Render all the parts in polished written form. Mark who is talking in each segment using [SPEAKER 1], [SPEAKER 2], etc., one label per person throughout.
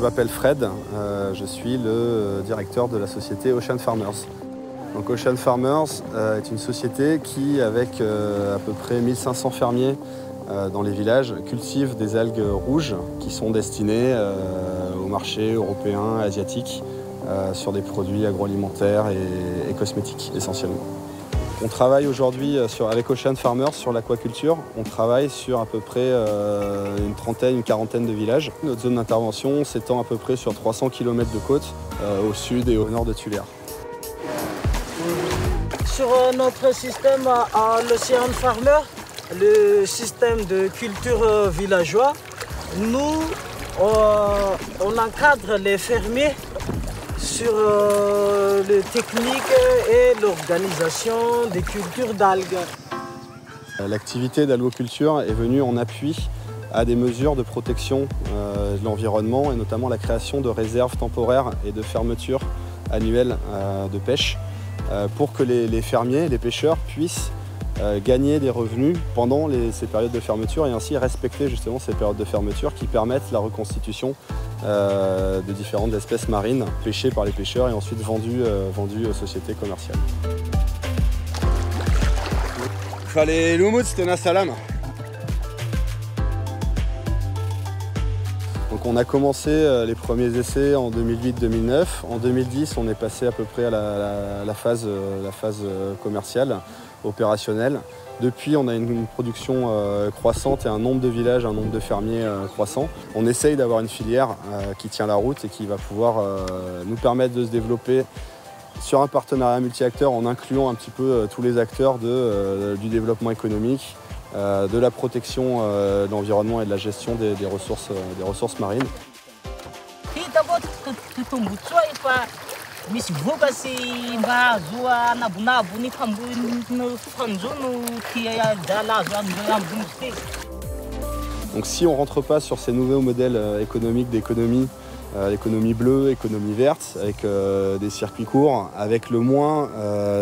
[SPEAKER 1] je m'appelle Fred, je suis le directeur de la société Ocean Farmers. Donc Ocean Farmers est une société qui, avec à peu près 1500 fermiers dans les villages, cultive des algues rouges qui sont destinées au marché européen, asiatique, sur des produits agroalimentaires et cosmétiques essentiellement. On travaille aujourd'hui avec Ocean Farmers sur l'aquaculture. On travaille sur à peu près une trentaine, une quarantaine de villages. Notre zone d'intervention s'étend à peu près sur 300 km de côte au sud et au nord de Tuléar.
[SPEAKER 2] Sur notre système à l'Ocean Farmer, le système de culture villageois, nous, on encadre les fermiers sur les techniques et l'organisation des cultures d'algues.
[SPEAKER 1] L'activité d'algoculture est venue en appui à des mesures de protection de l'environnement et notamment la création de réserves temporaires et de fermetures annuelles de pêche pour que les fermiers, les pêcheurs puissent gagner des revenus pendant ces périodes de fermeture et ainsi respecter justement ces périodes de fermeture qui permettent la reconstitution de différentes espèces marines pêchées par les pêcheurs et ensuite vendues aux sociétés commerciales. Fallait l'umut stena salam. Donc on a commencé les premiers essais en 2008-2009. En 2010, on est passé à peu près à la phase commerciale, opérationnelle. Depuis, on a une production croissante et un nombre de villages, un nombre de fermiers croissant. On essaye d'avoir une filière qui tient la route et qui va pouvoir nous permettre de se développer sur un partenariat multi-acteurs en incluant un petit peu tous les acteurs du développement économique, de la protection de l'environnement et de la gestion des ressources marines. Donc si on ne rentre pas sur ces nouveaux modèles économiques d'économie, l'économie bleue, économie verte, avec des circuits courts, avec le moins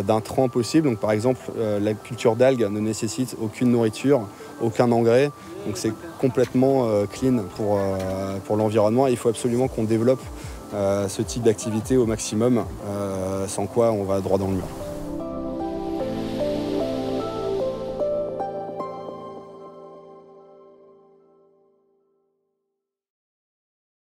[SPEAKER 1] d'intrants possible. Donc par exemple, la culture d'algues ne nécessite aucune nourriture, aucun engrais. Donc c'est complètement clean pour l'environnement. Il faut absolument qu'on développe ce type d'activité au maximum, sans quoi on va droit dans le mur.